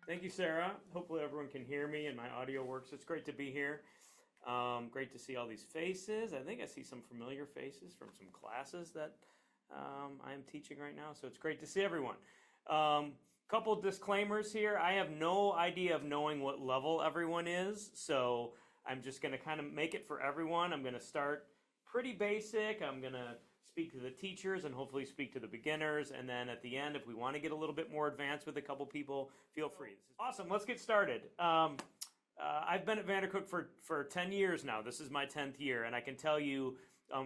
Thank you, Sarah. Hopefully everyone can hear me and my audio works. It's great to be here. Great to see all these faces. I think I see some familiar faces from some classes that I am teaching right now. So it's great to see everyone. Couple disclaimers here. I have no idea of knowing what level everyone is. So I'm just going to kind of make it for everyone. I'm going to start pretty basic. I'm going to speak to the teachers and hopefully speak to the beginners. And then at the end, if we want to get a little bit more advanced with a couple people, feel free. This is awesome. Let's get started. I've been at Vandercook for 10 years now. This is my 10th year. And I can tell you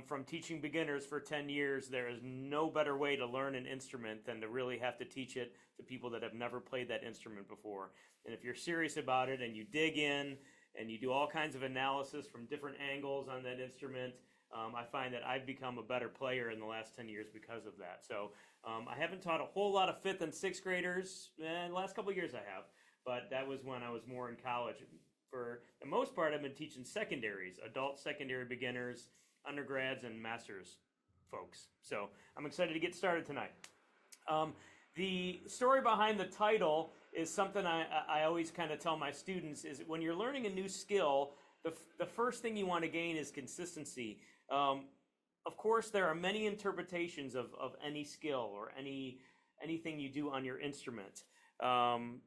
from teaching beginners for 10 years, there is no better way to learn an instrument than to really have to teach it to people that have never played that instrument before. And if you're serious about it and you dig in and you do all kinds of analysis from different angles on that instrument, I find that I've become a better player in the last 10 years because of that. So I haven't taught a whole lot of 5th and 6th graders. The last couple of years I have, but that was when I was more in college. For the most part, I've been teaching secondaries, adult secondary beginners, undergrads, and master's folks. So I'm excited to get started tonight. The story behind the title is something I always kind of tell my students is when you're learning a new skill, the first thing you want to gain is consistency. Of course, there are many interpretations of any skill or anything you do on your instrument.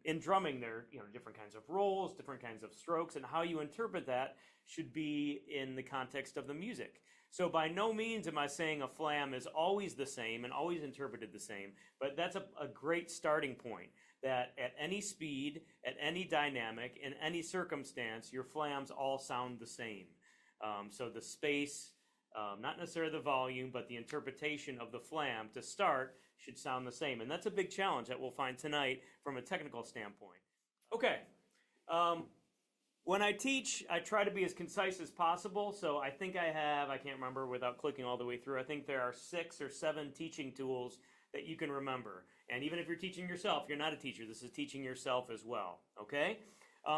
In drumming, there are different kinds of rolls, different kinds of strokes, and how you interpret that should be in the context of the music. So by no means am I saying a flam is always the same and always interpreted the same, but that's a great starting point, that at any speed, at any dynamic, in any circumstance, your flams all sound the same. So the space, not necessarily the volume, but the interpretation of the flam to start should sound the same. And that's a big challenge that we'll find tonight from a technical standpoint. Okay. When I teach, I try to be as concise as possible. So I think I can't remember without clicking all the way through, I think there are 6 or 7 teaching tools that you can remember. And even if you're teaching yourself, you're not a teacher, this is teaching yourself as well, okay?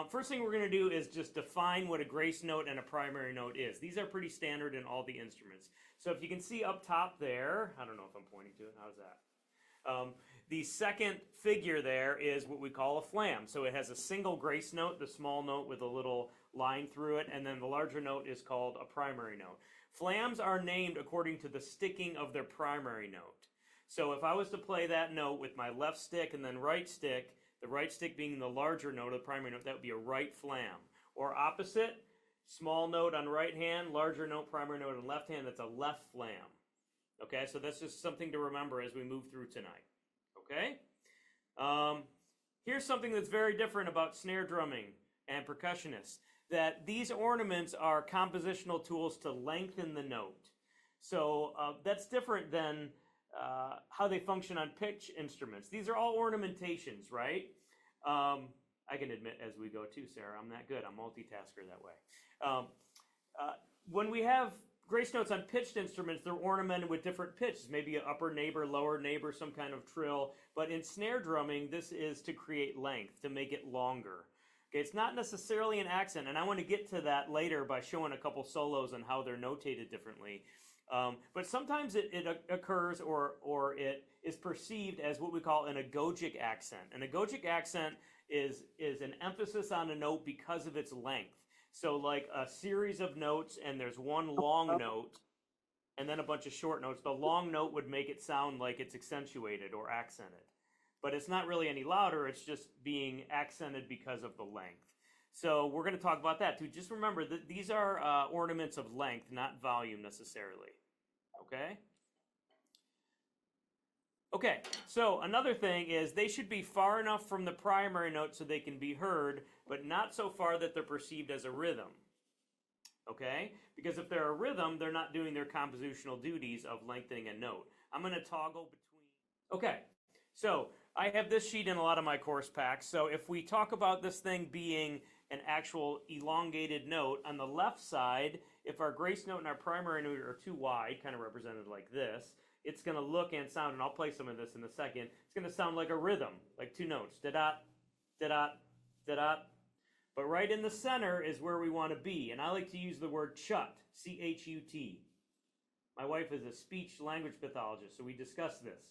First thing we're going to do is just define what a grace note and a primary note is. These are pretty standard in all the instruments. So if you can see up top there, I don't know if I'm pointing to it, how's that? The second figure there is what we call a flam. So it has a single grace note, the small note with a little line through it, and then the larger note is called a primary note. Flams are named according to the sticking of their primary note. So if I was to play that note with my left stick and then right stick, the right stick being the larger note of the primary note, that would be a right flam. Or opposite, small note on right hand, larger note, primary note on left hand, that's a left flam. Okay, so that's just something to remember as we move through tonight. Okay? Here's something that's very different about snare drumming and percussionists, that these ornaments are compositional tools to lengthen the note. So that's different than how they function on pitch instruments. These are all ornamentations, right? I can admit as we go too, Sarah, I'm that good. I'm multitasker that way. When we have grace notes on pitched instruments, they're ornamented with different pitches, maybe an upper neighbor, lower neighbor, some kind of trill. But in snare drumming, this is to create length, to make it longer. Okay, it's not necessarily an accent, and I want to get to that later by showing a couple solos and how they're notated differently. But sometimes it occurs or it is perceived as what we call an agogic accent. An agogic accent is an emphasis on a note because of its length. So like a series of notes and there's one long note and then a bunch of short notes. The long note would make it sound like it's accentuated or accented. But it's not really any louder, it's just being accented because of the length. So we're going to talk about that too. Just remember that these are ornaments of length, not volume necessarily. Okay? Okay, so another thing is they should be far enough from the primary note so they can be heard, but not so far that they're perceived as a rhythm. Okay? Because if they're a rhythm, they're not doing their compositional duties of lengthening a note. I'm going to toggle between... Okay, so I have this sheet in a lot of my course packs. So if we talk about this thing being an actual elongated note, on the left side, if our grace note and our primary note are too wide, kind of represented like this, it's going to look and sound, and I'll play some of this in a second, it's going to sound like a rhythm, like 2 notes, da-da, da-da, da-da. But right in the center is where we want to be, and I like to use the word chut, C-H-U-T. My wife is a speech language pathologist, so we discuss this.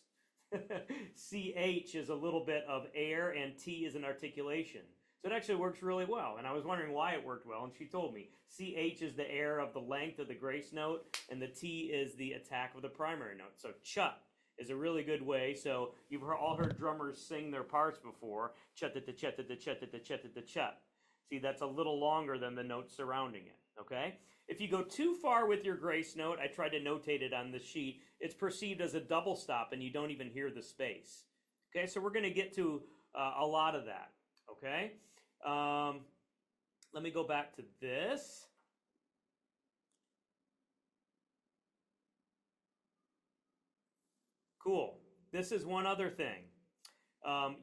CH is a little bit of air and T is an articulation. So it actually works really well. And I was wondering why it worked well, and she told me. CH is the air of the length of the grace note, and the T is the attack of the primary note. So chut is a really good way. So you've all heard drummers sing their parts before. Chut-da-da-chut-da-da-chut-da-da-chut-da-da-chut. See, that's a little longer than the notes surrounding it, okay? If you go too far with your grace note, I tried to notate it on the sheet, it's perceived as a double stop and you don't even hear the space. Okay, so we're going to get to a lot of that, okay? Let me go back to this. Cool. This is one other thing.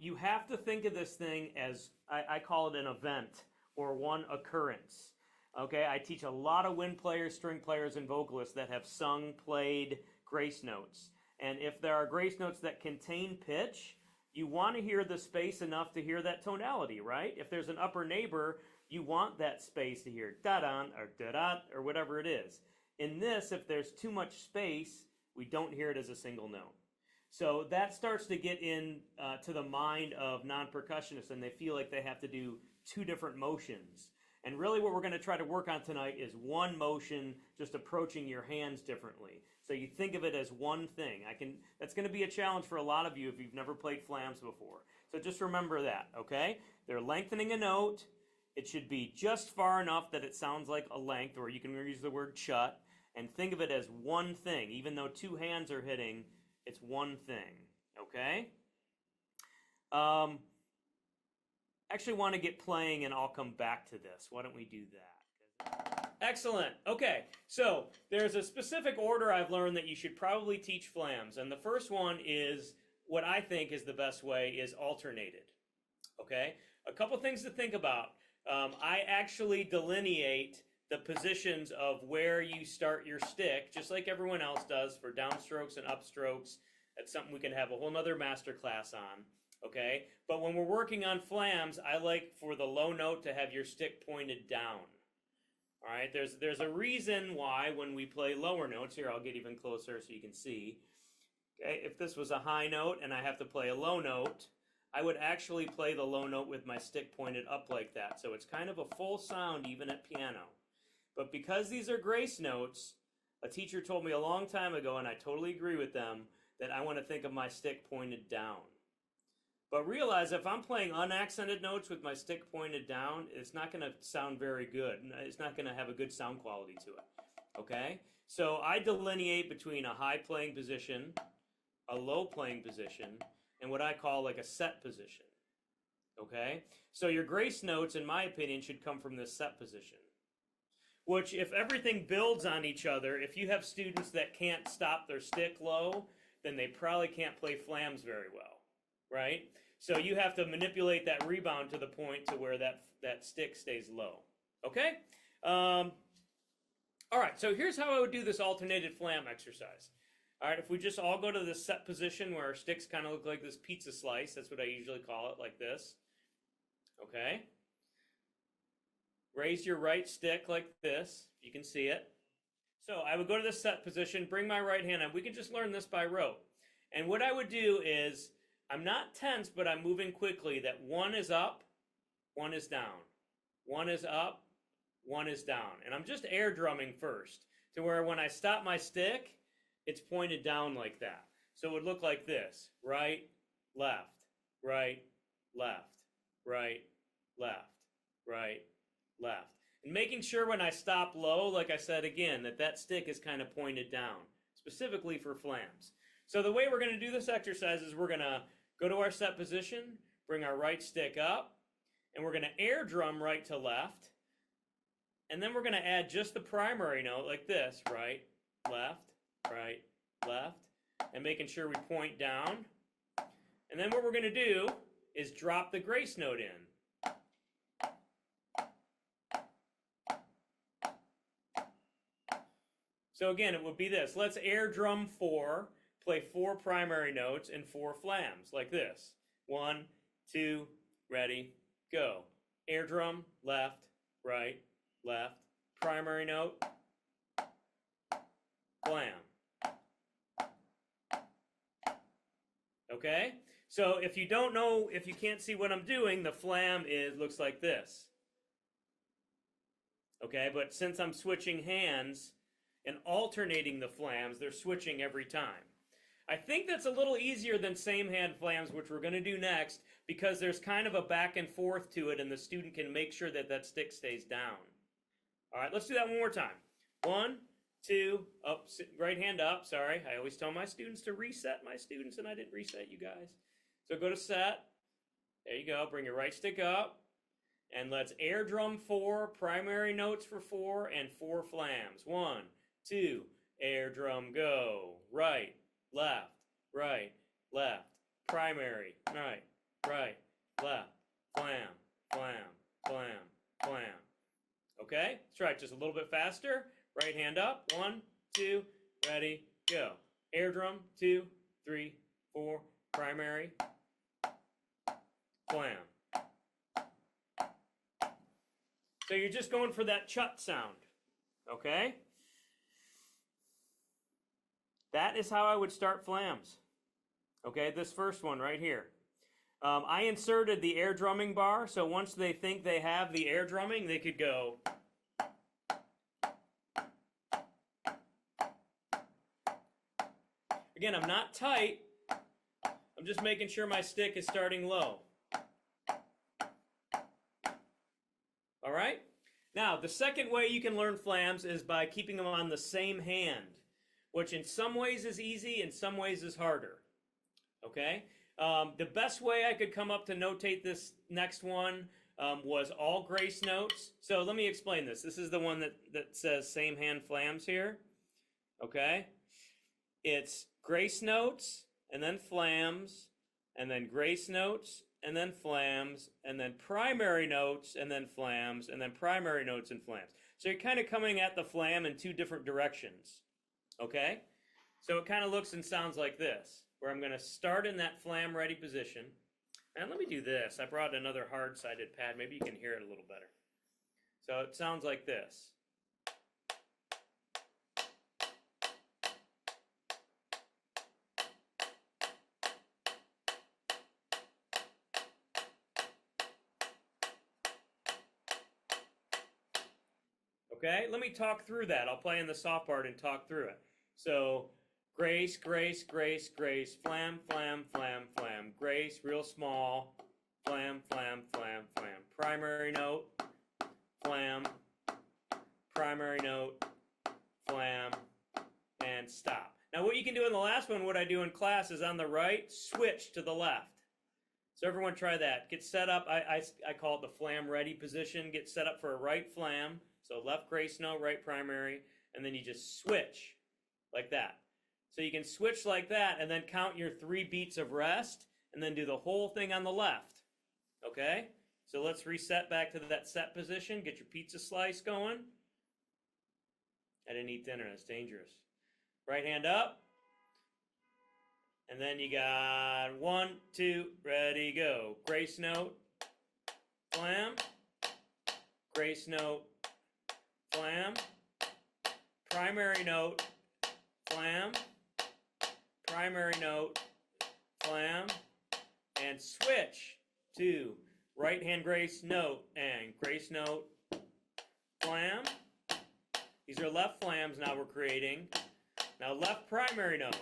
You have to think of this thing as, I call it an event or one occurrence. Okay, I teach a lot of wind players, string players, and vocalists that have sung, played grace notes. And if there are grace notes that contain pitch, you want to hear the space enough to hear that tonality, right? If there's an upper neighbor, you want that space to hear da-da or da-da or whatever it is. In this, if there's too much space, we don't hear it as a single note. So that starts to get in to the mind of non-percussionists, and they feel like they have to do two different motions. And really what we're going to try to work on tonight is one motion, just approaching your hands differently. So you think of it as one thing. That's going to be a challenge for a lot of you if you've never played flams before. So just remember that, okay? They're lengthening a note. It should be just far enough that it sounds like a length, or you can use the word chut, and think of it as one thing. Even though two hands are hitting, it's one thing, okay? Actually want to get playing and I'll come back to this. Why don't we do that? Excellent. Okay, so there's a specific order I've learned that you should probably teach flams, and the first one is what I think is the best way is alternated. Okay, a couple things to think about. I actually delineate the positions of where you start your stick, just like everyone else does for downstrokes and upstrokes. That's something we can have a whole nother master class on. Okay, but when we're working on flams, I like for the low note to have your stick pointed down. All right, there's a reason why when we play lower notes, here I'll get even closer so you can see. Okay, if this was a high note and I have to play a low note, I would actually play the low note with my stick pointed up like that. So it's kind of a full sound even at piano. But because these are grace notes, a teacher told me a long time ago, and I totally agree with them, that I want to think of my stick pointed down. But realize if I'm playing unaccented notes with my stick pointed down, it's not going to sound very good. It's not going to have a good sound quality to it. Okay? So I delineate between a high playing position, a low playing position, and what I call like a set position. Okay? So your grace notes, in my opinion, should come from this set position. Which, if everything builds on each other, if you have students that can't stop their stick low, then they probably can't play flams very well. Right? So you have to manipulate that rebound to the point to where that stick stays low. Okay? All right, so here's how I would do this alternated flam exercise. All right, if we just all go to this set position where our sticks kind of look like this pizza slice, that's what I usually call it, like this. Okay? Raise your right stick like this. You can see it. So I would go to the set position, bring my right hand up. We can just learn this by rote. And what I would do is, I'm not tense, but I'm moving quickly, that one is up, one is down. One is up, one is down. And I'm just air drumming first, to where when I stop my stick, it's pointed down like that. So it would look like this: right, left, right, left, right, left, right, left. And making sure when I stop low, like I said again, that stick is kind of pointed down, specifically for flams. So the way we're going to do this exercise is we're going to go to our set position, bring our right stick up, and we're going to air drum right to left. And then we're going to add just the primary note like this: right, left, and making sure we point down. And then what we're going to do is drop the grace note in. So again, it would be this. Let's air drum 4, play 4 primary notes and 4 flams, like this. 1, 2, ready, go. Air drum, left, primary note, flam. Okay? So if you don't know, if you can't see what I'm doing, the flam looks like this. Okay, but since I'm switching hands and alternating the flams, they're switching every time. I think that's a little easier than same hand flams, which we're going to do next, because there's kind of a back and forth to it, and the student can make sure that that stick stays down. All right, let's do that one more time. 1, 2, up, right hand up. Sorry, I always tell my students to reset my students, and I didn't reset you guys. So go to set. There you go. Bring your right stick up. And let's air drum 4, primary notes for 4, and 4 flams. 1, 2, air drum go. Right, left, primary, right, left, flam, flam, flam, flam. Okay, let's try it just a little bit faster. Right hand up. 1, 2, ready, go. Air drum 2, 3, 4, primary, flam. So you're just going for that chut sound, okay? That is how I would start flams. Okay, this first one right here. I inserted the air drumming bar, so once they think they have the air drumming, they could go. Again, I'm not tight. I'm just making sure my stick is starting low. All right? Now, the second way you can learn flams is by keeping them on the same hand, which in some ways is easy, in some ways is harder. Okay? The best way I could come up to notate this next one was all grace notes. So let me explain this. This is the one that says same hand flams here. Okay? It's grace notes, and then flams, and then grace notes, and then flams, and then primary notes, and then flams, and then primary notes and flams. So you're kind of coming at the flam in 2 different directions, okay? So it kind of looks and sounds like this, where I'm going to start in that flam ready position. And let me do this. I brought another hard-sided pad. Maybe you can hear it a little better. So it sounds like this. Okay, let me talk through that. I'll play in the soft part and talk through it. So, grace, grace, grace, grace, flam, flam, flam, flam, grace, real small, flam, flam, flam, flam, primary note, flam, primary note, flam, and stop. Now what you can do in the last one, what I do in class is on the right, switch to the left. So everyone try that. Get set up, I call it the flam ready position. Get set up for a right flam. So left grace note, right primary, and then you just switch like that. So you can switch like that and then count your 3 beats of rest and then do the whole thing on the left. Okay? So let's reset back to that set position. Get your pizza slice going. I didn't eat dinner. That's dangerous. Right hand up. And then you got 1, 2, ready, go. Grace note, flam, grace note, flam, primary note, flam, primary note, flam, and switch to right hand grace note and grace note, flam. These are left flams now we're creating. Now left primary note.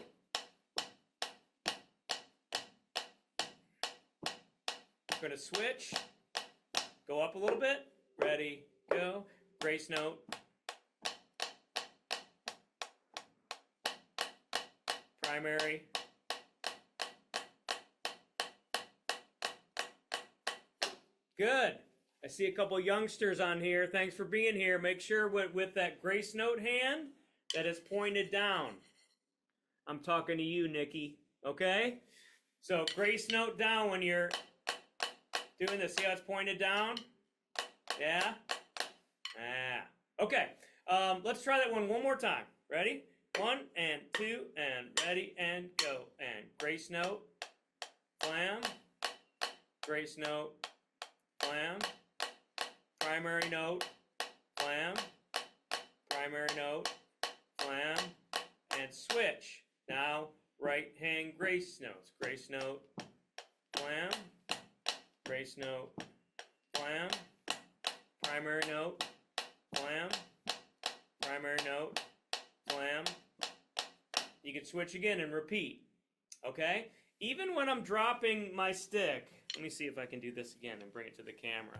We're going to switch, go up a little bit, ready, go, grace note, primary, good. I see a couple youngsters on here. Thanks for being here. Make sure with that grace note hand that is pointed down. I'm talking to you, Nikki, okay? So grace note down when you're doing this. See how it's pointed down? Yeah? Okay, let's try that one more time. Ready? 1 and 2 and ready and go. And grace note, flam, grace note, flam, primary note, flam, primary note, flam, and switch. Now, right hand grace notes. Grace note, flam, grace note, flam, primary note, flam, primary note, flam. You can switch again and repeat, okay? Even when I'm dropping my stick, let me see if I can do this again and bring it to the camera.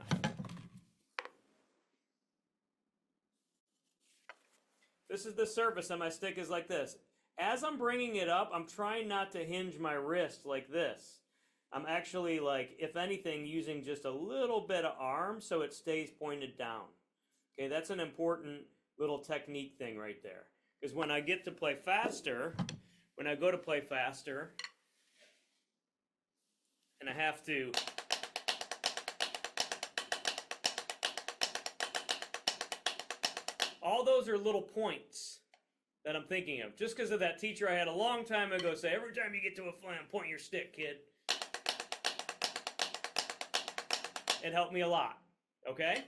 This is the surface, and my stick is like this. As I'm bringing it up, I'm trying not to hinge my wrist like this. I'm actually, like, if anything, using just a little bit of arm so it stays pointed down. Okay, that's an important little technique thing right there. Because when I get to play faster, when I go to play faster, and I have to all those are little points that I'm thinking of. Just because of that teacher I had a long time ago say, every time you get to a flam, point your stick, kid. It helped me a lot, okay?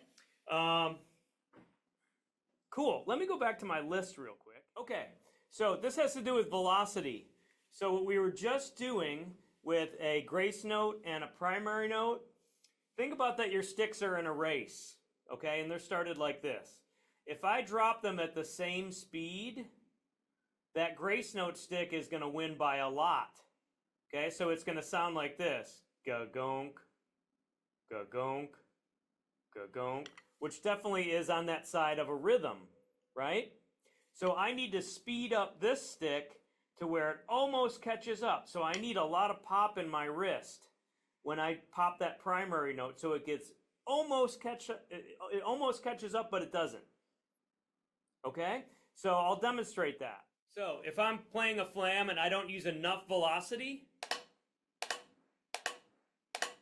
Cool. Let me go back to my list real quick. Okay, so this has to do with velocity. So what we were just doing with a grace note and a primary note, think about that your sticks are in a race, okay? And they're started like this. If I drop them at the same speed, that grace note stick is going to win by a lot. Okay, so it's going to sound like this. Ga-gonk, ga-gonk, ga-gonk, which definitely is on that side of a rhythm, right? So I need to speed up this stick to where it almost catches up. So I need a lot of pop in my wrist when I pop that primary note so it gets it almost catches up, but it doesn't. Okay, so I'll demonstrate that. So if I'm playing a flam and I don't use enough velocity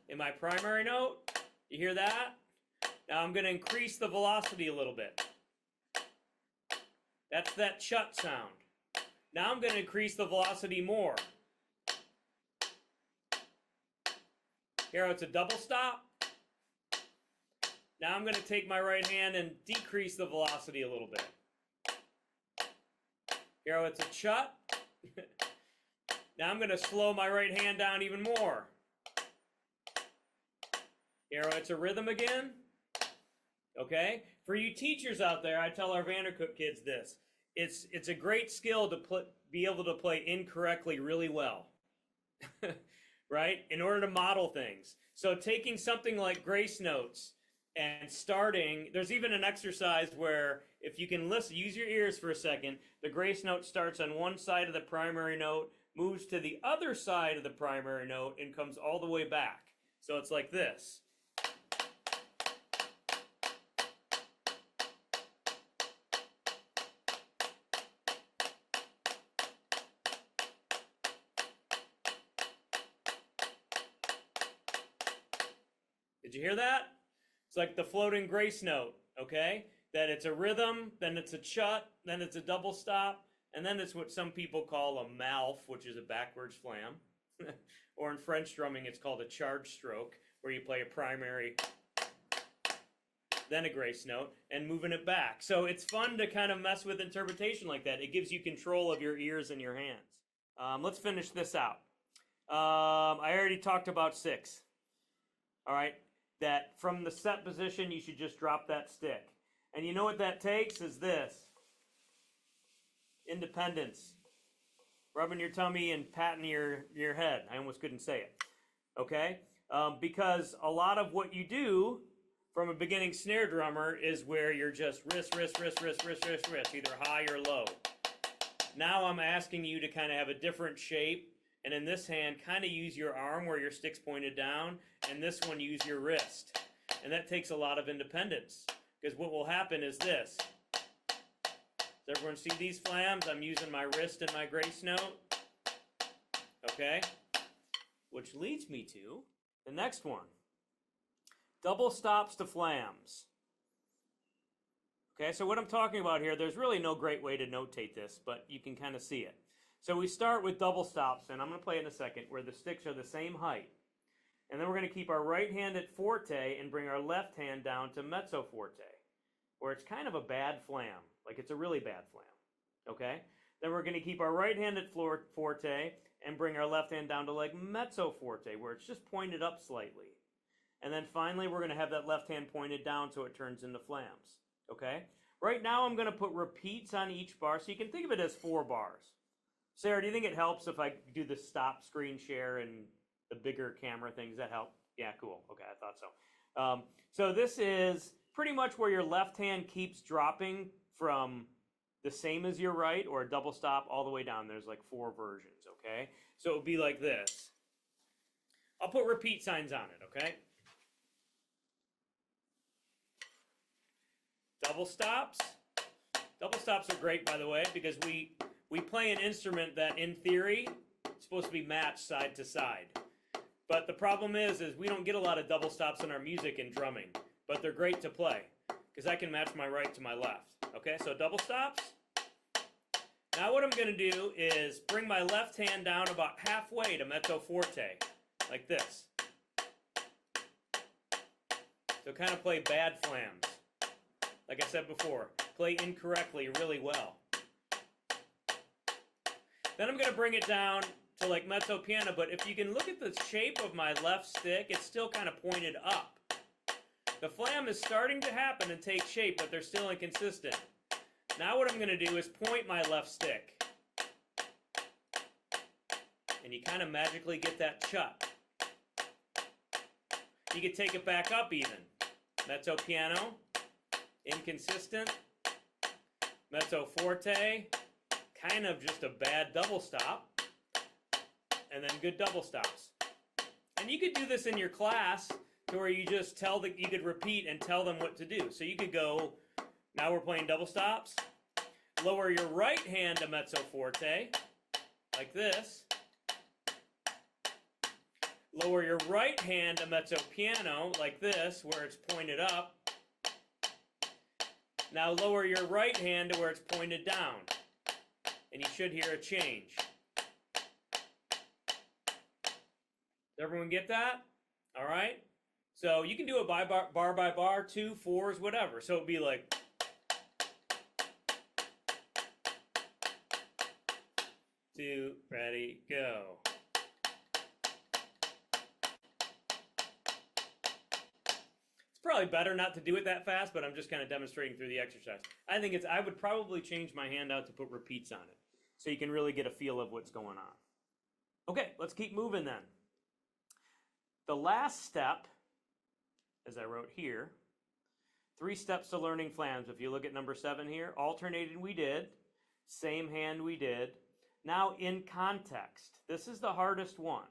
in my primary note, you hear that? Now I'm going to increase the velocity a little bit. That's that chut sound. Now I'm going to increase the velocity more. Here it's a double stop. Now I'm going to take my right hand and decrease the velocity a little bit. Here it's a chut. Now I'm going to slow my right hand down even more. Here it's a rhythm again. Okay? For you teachers out there, I tell our Vandercook kids this. It's a great skill to be able to play incorrectly really well. Right? In order to model things. So taking something like grace notes and starting, there's even an exercise where if you can listen, use your ears for a second, the grace note starts on one side of the primary note, moves to the other side of the primary note, and comes all the way back. So it's like this. Did you hear that? It's like the floating grace note, okay? That it's a rhythm, then it's a chut, then it's a double stop, and then it's what some people call a malf, which is a backwards flam. Or in French drumming, it's called a charge stroke, where you play a primary, then a grace note, and moving it back. So it's fun to kind of mess with interpretation like that. It gives you control of your ears and your hands. Let's finish this out. I already talked about 6. All right? That from the set position, you should just drop that stick. And you know what that takes is this. Independence. Rubbing your tummy and patting your head. I almost couldn't say it. Okay? Because a lot of what you do from a beginning snare drummer is where you're just wrist, either high or low. Now I'm asking you to kind of have a different shape. And in this hand, kind of use your arm where your stick's pointed down. And this one, use your wrist. And that takes a lot of independence. Because what will happen is this. Does everyone see these flams? I'm using my wrist and my grace note. Okay? Which leads me to the next one. Double stops to flams. Okay, so what I'm talking about here, there's really no great way to notate this, but you can kind of see it. So we start with double stops, and I'm going to play in a second, where the sticks are the same height. And then we're going to keep our right hand at forte and bring our left hand down to mezzo forte, where it's kind of a bad flam. Like it's a really bad flam. Okay? Then we're going to keep our right hand at forte and bring our left hand down to like mezzo forte, where it's just pointed up slightly. And then finally, we're going to have that left hand pointed down so it turns into flams. Okay? Right now, I'm going to put repeats on each bar, so you can think of it as 4 bars. Sarah, do you think it helps if I do the stop screen share and the bigger camera thing? Does that help? Yeah, cool. Okay, I thought so. So this is pretty much where your left hand keeps dropping from the same as your right, or a double stop all the way down. There's like 4 versions, okay? So it would be like this. I'll put repeat signs on it, okay? Double stops. Double stops are great, by the way, because we play an instrument that, in theory, is supposed to be matched side to side. But the problem is we don't get a lot of double stops in our music and drumming. But they're great to play, because I can match my right to my left. Okay, so double stops. Now what I'm going to do is bring my left hand down about halfway to mezzo forte, like this. So kind of play bad flams. Like I said before, play incorrectly really well. Then I'm going to bring it down to like mezzo piano, but if you can look at the shape of my left stick, it's still kind of pointed up. The flam is starting to happen and take shape, but they're still inconsistent. Now what I'm going to do is point my left stick. And you kind of magically get that chut. You can take it back up even. Mezzo piano, inconsistent. Mezzo forte, kind of just a bad double stop. And then good double stops. And you could do this in your class to where you just you could repeat and tell them what to do. So you could go, now we're playing double stops. Lower your right hand to mezzo forte, like this. Lower your right hand to mezzo piano, like this, where it's pointed up. Now lower your right hand to where it's pointed down. And you should hear a change. Does everyone get that? All right? So you can do it by bar by bar, 2, 4s, whatever. So it'd be like... two, ready, go. It's probably better not to do it that fast, but I'm just kind of demonstrating through the exercise. I would probably change my hand out to put repeats on it, so you can really get a feel of what's going on. Okay, let's keep moving then. The last step, as I wrote here, 3 steps to learning flams. If you look at number 7 here, alternated we did, same hand we did. Now in context, this is the hardest one.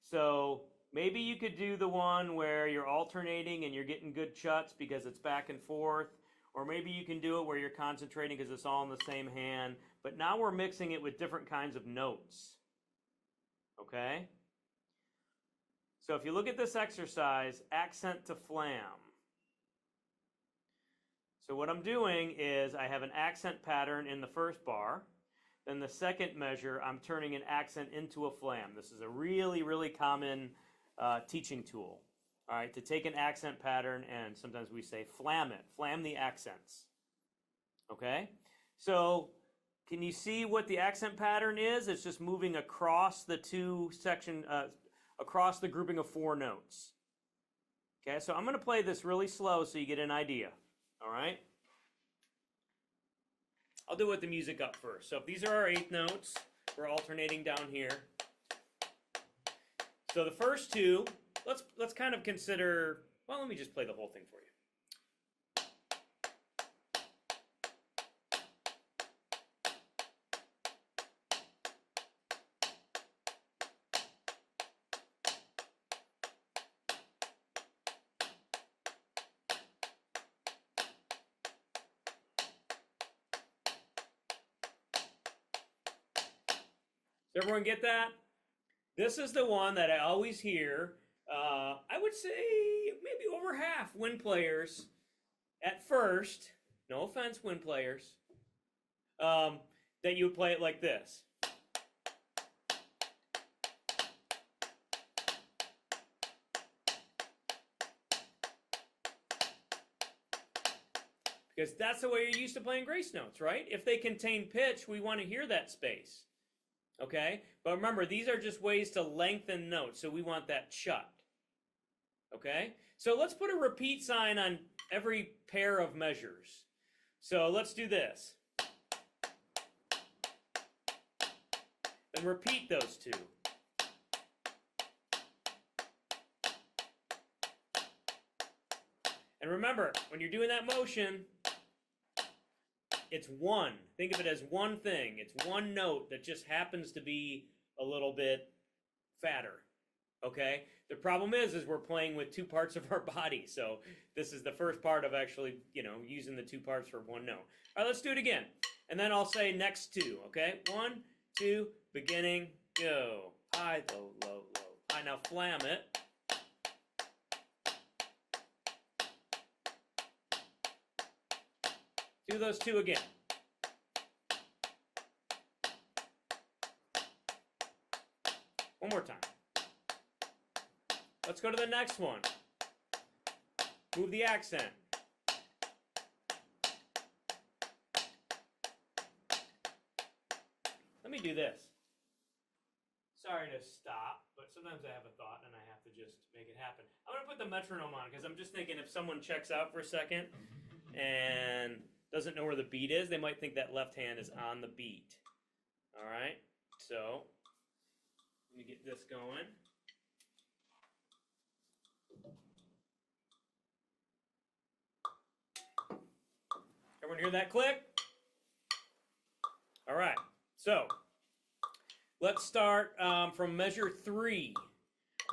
So maybe you could do the one where you're alternating and you're getting good chuts because it's back and forth, or maybe you can do it where you're concentrating because it's all in the same hand. But now we're mixing it with different kinds of notes. Okay? So if you look at this exercise, accent to flam. So what I'm doing is I have an accent pattern in the first bar. Then the second measure, I'm turning an accent into a flam. This is a really, really common teaching tool. All right, to take an accent pattern and sometimes we say flam it, flam the accents. Okay? So can you see what the accent pattern is? It's just moving across the across the grouping of 4 notes. Okay, so I'm going to play this really slow so you get an idea. All right? I'll do it with the music up first. So if these are our 8th notes, we're alternating down here. So the first 2, let's kind of consider, well, let me just play the whole thing for you. Does everyone get that? This is the one that I always hear. I would say maybe over half wind players at first, no offense wind players, that you would play it like this. Because that's the way you're used to playing grace notes, right? If they contain pitch, we want to hear that space. Okay? But remember, these are just ways to lengthen notes, so we want that shut. Okay? So let's put a repeat sign on every pair of measures. So let's do this. And repeat those two. And remember, when you're doing that motion, it's one. Think of it as one thing. It's one note that just happens to be a little bit fatter. Okay? The problem is we're playing with two parts of our body. So this is the first part of actually, using the two parts for one note. All right, let's do it again. And then I'll say next two, okay? 1, 2, beginning, go. High, low, low, low. High, now flam it. Do those two again. One more time. Let's go to the next one. Move the accent. Let me do this. Sorry to stop, but sometimes I have a thought and I have to just make it happen. I'm going to put the metronome on because I'm just thinking if someone checks out for a second and doesn't know where the beat is, they might think that left hand is on the beat. All right, so let me get this going. Everyone hear that click? All right, so let's start from measure 3,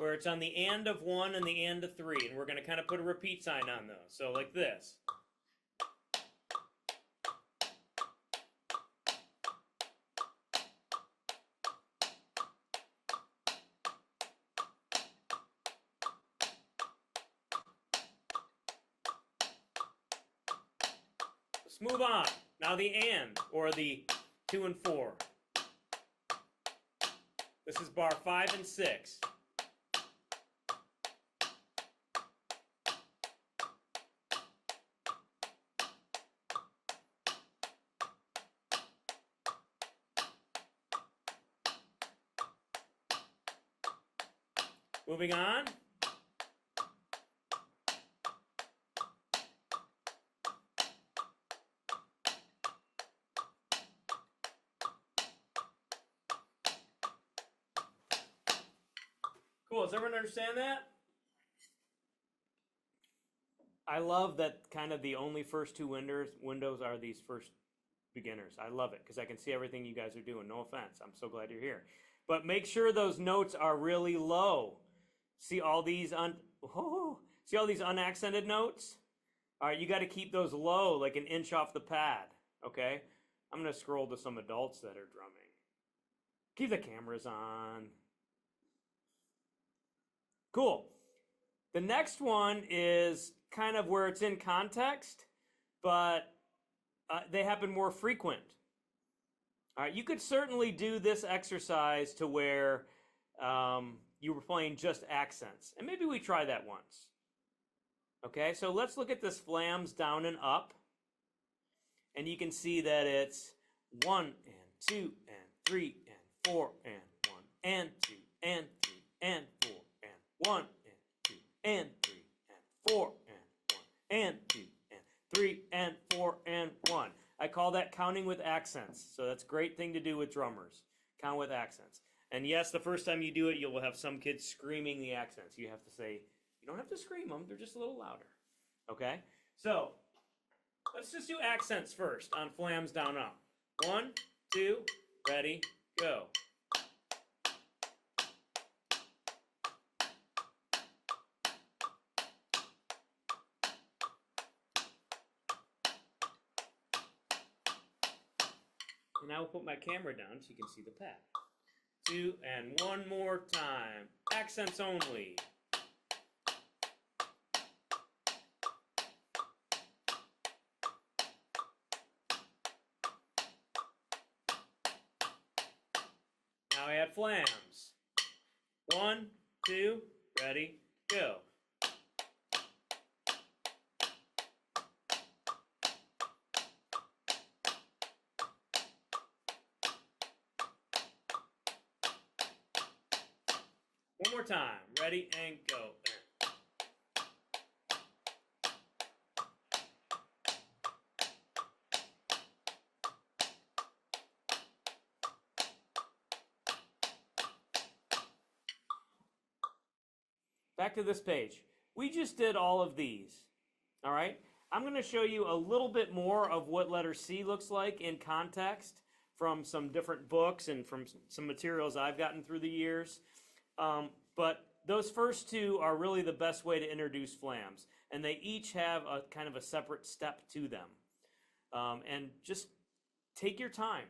where it's on the and of 1 and the and of 3, and we're going to kind of put a repeat sign on those. So like this. Let's move on. Now the and, or the 2 and 4. This is bar 5 and 6. Moving on. Cool, does everyone understand that? I love that kind of the only first two windows are these first beginners. I love it because I can see everything you guys are doing. No offense, I'm so glad you're here. But make sure those notes are really low. See all these unaccented notes? All right, you got to keep those low, like an inch off the pad, okay? I'm going to scroll to some adults that are drumming. Keep the cameras on. Cool. The next one is kind of where it's in context, but they happen more frequent. All right, you could certainly do this exercise to where you were playing just accents. And maybe we try that once. Okay, so let's look at this flams down and up. And you can see that it's 1 and 2 and 3 and 4 and 1 and 2 and 3 and 4 and 1 and 2 and 3 and 4 and 1 and 2 and 3 and 4 and 1. I call that counting with accents. So that's a great thing to do with drummers. Count with accents. And yes, the first time you do it, you'll have some kids screaming the accents. You have to say, you don't have to scream them. They're just a little louder. Okay? So let's just do accents first on flams down up. 1, 2, ready, go. And now I'll put my camera down so you can see the pad. 2 and 1 more time. Accents only. Now I add flams. 1, 2, ready, go. more time. Ready and go. Back to this page. We just did all of these. All right. I'm going to show you a little bit more of what letter C looks like in context from some different books and from some materials I've gotten through the years. But those first two are really the best way to introduce flams. And they each have a kind of a separate step to them. And just take your time.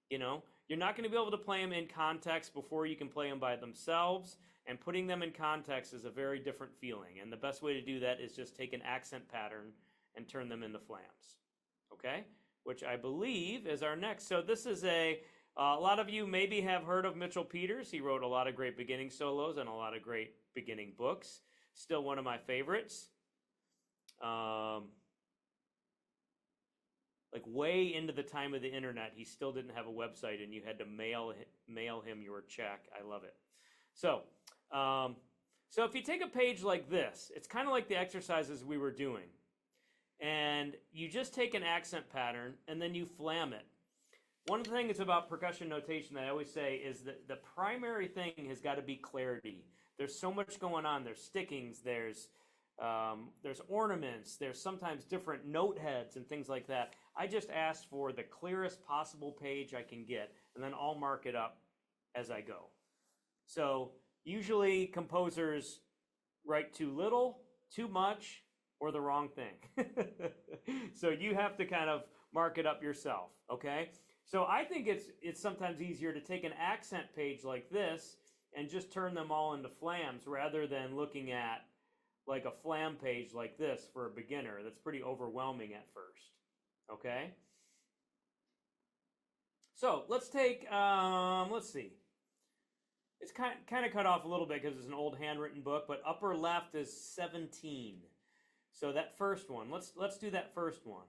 You know, you're not going to be able to play them in context before you can play them by themselves. And putting them in context is a very different feeling. And the best way to do that is just take an accent pattern and turn them into flams. Okay? Which I believe is our next. So this is a lot of you maybe have heard of Mitchell Peters. He wrote a lot of great beginning solos and a lot of great beginning books. Still one of my favorites. Like way into the time of the internet, he still didn't have a website and you had to mail him your check. I love it. So if you take a page like this, it's kind of like the exercises we were doing. And you just take an accent pattern and then you flam it. One of the things about percussion notation that I always say is that the primary thing has got to be clarity. There's so much going on. There's stickings, there's ornaments, there's sometimes different note heads and things like that. I just ask for the clearest possible page I can get, and then I'll mark it up as I go. So usually composers write too little, too much, or the wrong thing. So you have to kind of mark it up yourself, okay? So I think it's sometimes easier to take an accent page like this and just turn them all into flams rather than looking at like a flam page like this for a beginner. That's pretty overwhelming at first, okay? So let's take, let's see. It's kind of cut off a little bit because it's an old handwritten book, but upper left is 17. So that first one, let's do that first one.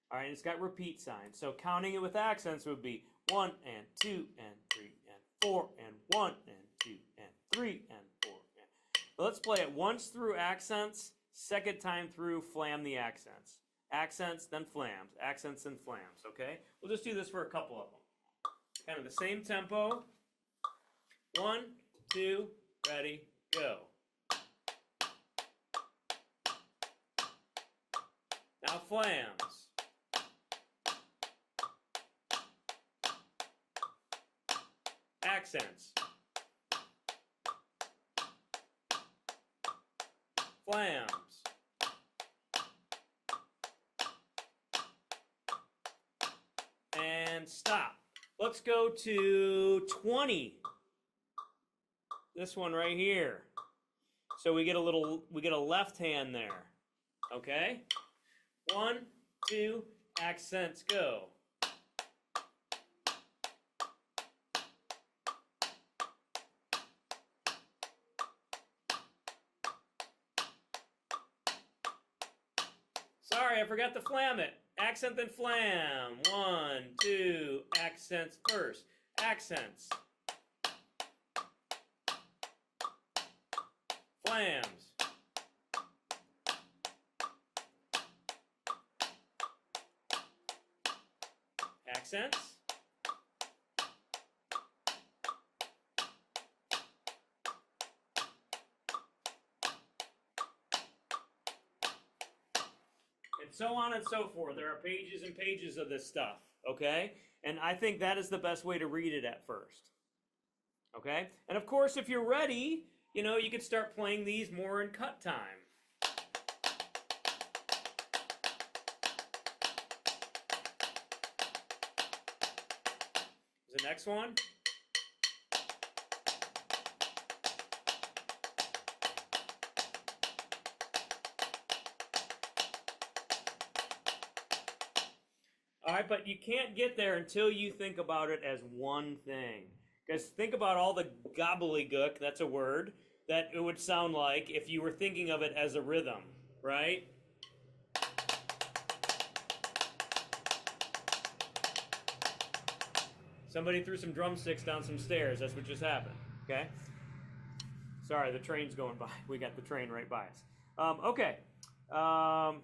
All right, it's got repeat signs. So counting it with accents would be 1 and 2 and 3 and 4 and 1 and 2 and 3 and 4. Let's play it once through accents, second time through flam the accents. Accents, then flams. Accents, then flams, okay? We'll just do this for a couple of them. Kind of the same tempo. 1, 2, ready, go. Now flams. Accents. Flams. And stop. Let's go to 20. This one right here. So we get a left hand there. Okay? 1, 2, accents, go. Sorry, I forgot to flam it. Accent then flam. 1, 2, accents first. Accents. Flams. Accents. And so on and so forth. There are pages and pages of this stuff, okay? And I think that is the best way to read it at first, okay? And of course, if you're ready, you know, you could start playing these more in cut time. The next one. All right, but you can't get there until you think about it as one thing. Because think about all the gobbledygook, that's a word, that it would sound like if you were thinking of it as a rhythm, right? Somebody threw some drumsticks down some stairs. That's what just happened, okay? Sorry, the train's going by. We got the train right by us. Okay. Um,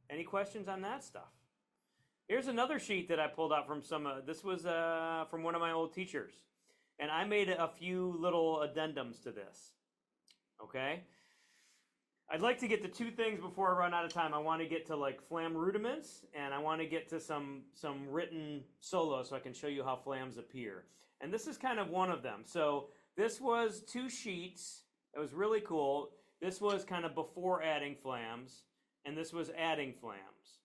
any questions on that stuff? Here's another sheet that I pulled out from some. This was from one of my old teachers, and I made a few little addendums to this. Okay. I'd like to get to two things before I run out of time. I want to get to like Flam rudiments, and I want to get to some written solos so I can show you how Flams appear. And this is kind of one of them. So this was two sheets. It was really cool. This was kind of before adding Flams, and this was adding Flams.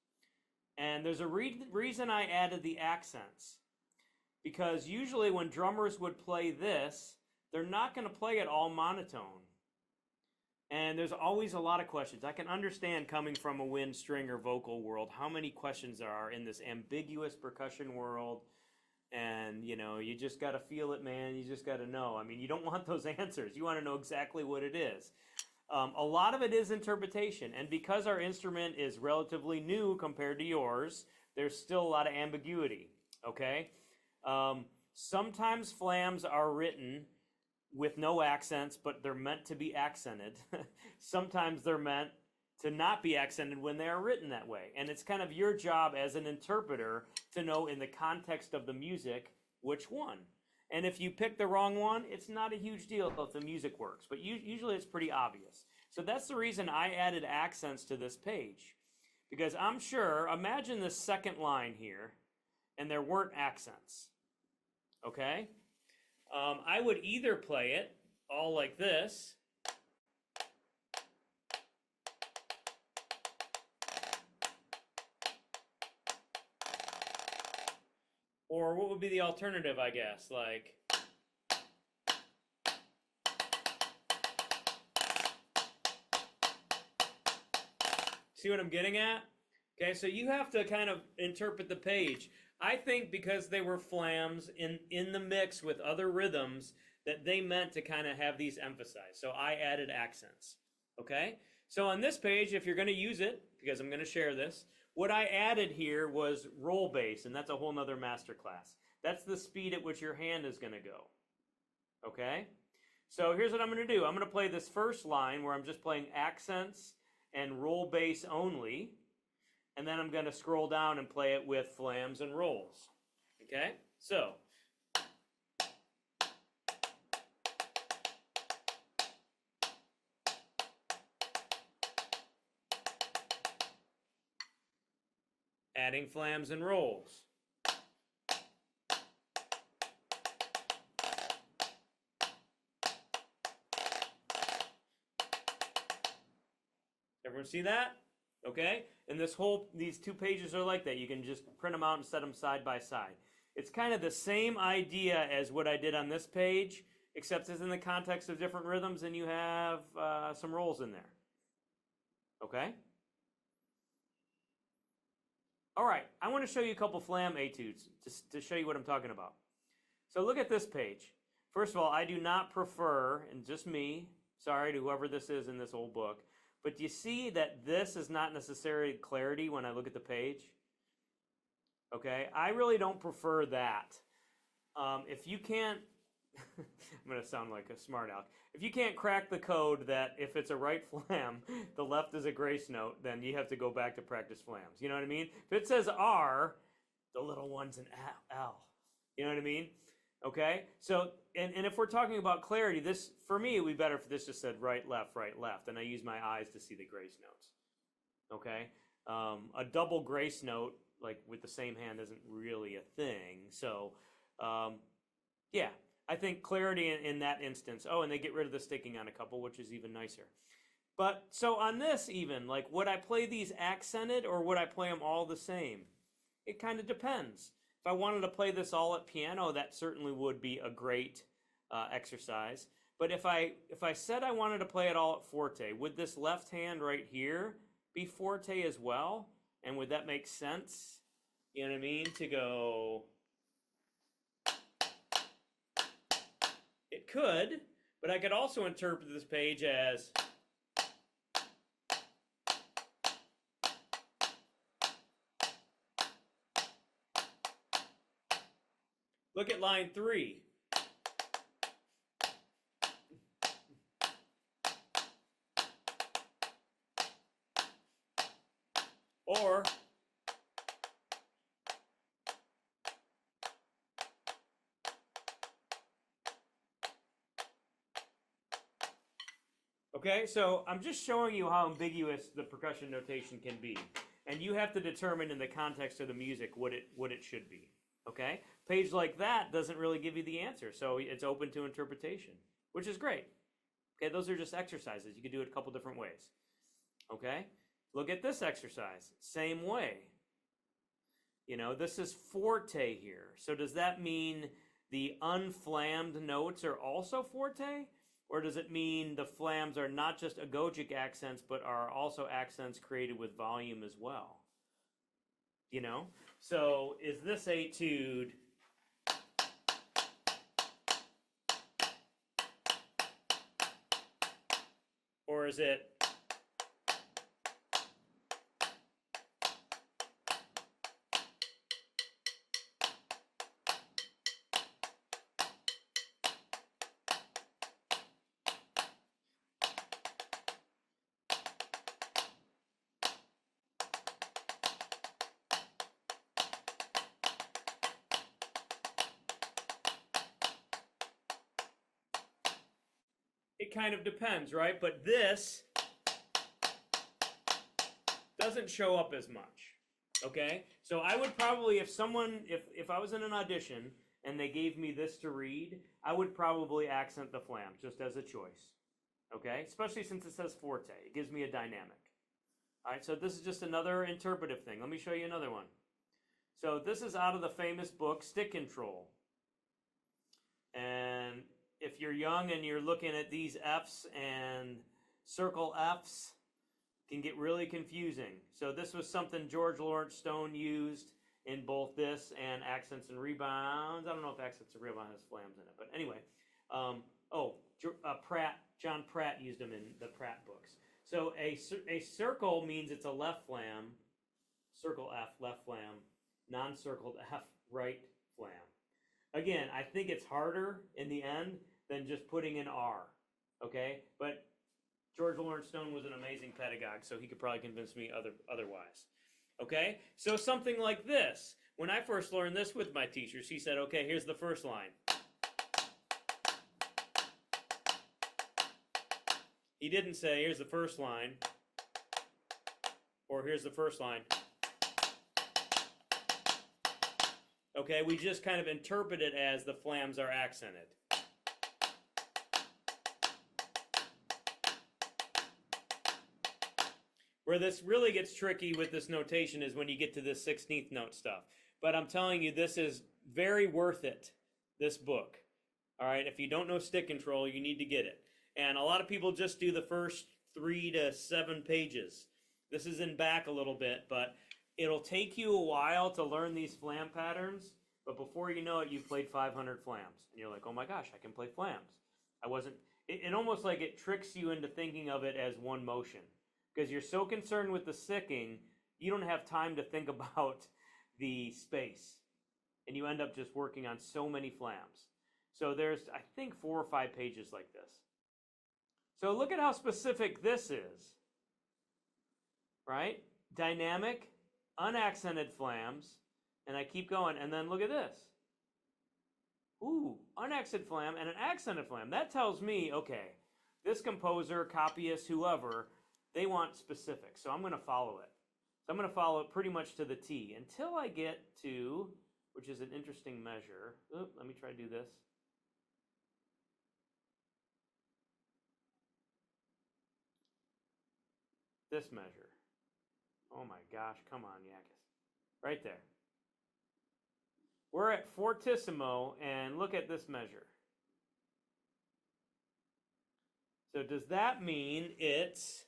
And there's a reason I added the accents. Because usually when drummers would play this, they're not going to play it all monotone. And there's always a lot of questions. I can understand coming from a wind, string, or vocal world, how many questions there are in this ambiguous percussion world. And, you know, you just got to feel it, man. You just got to know. I mean, you don't want those answers. You want to know exactly what it is. A lot of it is interpretation. And because our instrument is relatively new compared to yours, there's still a lot of ambiguity, okay? Sometimes Flams are written with no accents, but they're meant to be accented. Sometimes they're meant to not be accented when they are written that way. And it's kind of your job as an interpreter to know in the context of the music which one. And if you pick the wrong one, it's not a huge deal if the music works, but usually it's pretty obvious. So that's the reason I added accents to this page. Because I'm sure, imagine the second line here, and there weren't accents. Okay? I would either play it all like this, or what would be the alternative, I guess, like, see what I'm getting at? Okay, so you have to kind of interpret the page. I think because they were Flams in the mix with other rhythms that they meant to kind of have these emphasized. So I added accents, okay? So on this page, if you're going to use it, because I'm going to share this, what I added here was roll bass, and that's a whole nother masterclass. That's the speed at which your hand is going to go, okay? So here's what I'm going to do. I'm going to play this first line where I'm just playing accents and roll bass only. And then I'm going to scroll down and play it with Flams and rolls. Okay? So. Adding Flams and rolls. Everyone see that? Okay? And these two pages are like that. You can just print them out and set them side by side. It's kind of the same idea as what I did on this page, except it's in the context of different rhythms and you have some rolls in there. Okay? All right, I want to show you a couple Flam etudes to show you what I'm talking about. So look at this page. First of all, I do not prefer, and just me, sorry to whoever this is in this old book, but do you see that this is not necessarily clarity when I look at the page? Okay, I really don't prefer that. If you can't, I'm going to sound like a smart aleck. If you can't crack the code that if it's a right Flam, the left is a grace note, then you have to go back to practice Flams. You know what I mean? If it says R, the little one's an L. You know what I mean? Okay, so, and if we're talking about clarity, this, for me, it would be better if this just said right, left, and I use my eyes to see the grace notes. Okay, a double grace note, like with the same hand, isn't really a thing. So, yeah, I think clarity in that instance. Oh, and they get rid of the sticking on a couple, which is even nicer. But, so on this even, like, would I play these accented or would I play them all the same? It kind of depends. If I wanted to play this all at piano, that certainly would be a great exercise. But if I said I wanted to play it all at forte, would this left hand right here be forte as well? And would that make sense? You know what I mean? To go... It could, but I could also interpret this page as... Look at line 3. Or okay, so I'm just showing you how ambiguous the percussion notation can be. And you have to determine in the context of the music what it should be. Okay? Page like that doesn't really give you the answer, so it's open to interpretation, which is great. Okay, those are just exercises. You could do it a couple different ways. Okay? Look at this exercise. Same way. You know, this is forte here. So does that mean the unflammed notes are also forte? Or does it mean the flams are not just agogic accents, but are also accents created with volume as well? You know? So is this etude or is it it kind of depends, right? But this doesn't show up as much, okay? So I would probably, if I was in an audition and they gave me this to read, I would probably accent the flam just as a choice, okay? Especially since it says forte. It gives me a dynamic. All right, so this is just another interpretive thing. Let me show you another one. So this is out of the famous book, Stick Control. And if you're young and you're looking at these Fs and circle Fs, can get really confusing. So this was something George Lawrence Stone used in both this and Accents and Rebounds. I don't know if Accents and Rebounds has flams in it, but anyway. John Pratt used them in the Pratt books. So a circle means it's a left flam, circle F, left flam, non-circled F, right flam. Again, I think it's harder in the end than just putting in R, okay? But George Lawrence Stone was an amazing pedagogue, so he could probably convince me otherwise. Okay? So something like this. When I first learned this with my teachers, he said, okay, here's the first line. He didn't say, here's the first line, or here's the first line. Okay, we just kind of interpret it as the flams are accented. Where this really gets tricky with this notation is when you get to this 16th note stuff. But I'm telling you, this is very worth it, this book. All right, if you don't know stick control, you need to get it. And a lot of people just do the first 3 to 7 pages. This is in back a little bit, but it'll take you a while to learn these flam patterns. But before you know it, you've played 500 flams. And you're like, oh my gosh, I can play flams. It almost like it tricks you into thinking of it as one motion. Because you're so concerned with the sticking, you don't have time to think about the space. And you end up just working on so many flams. So there's, I think, 4 or 5 pages like this. So look at how specific this is. Right? Dynamic, unaccented flams. And I keep going. And then look at this. Ooh, unaccented flam and an accented flam. That tells me, okay, this composer, copyist, whoever, they want specifics. So I'm going to follow it. So I'm going to follow it pretty much to the T until I get to, which is an interesting measure. Oop, let me try to do this. This measure. Oh my gosh, come on, Yakas. Right there. We're at fortissimo, and look at this measure. So does that mean it's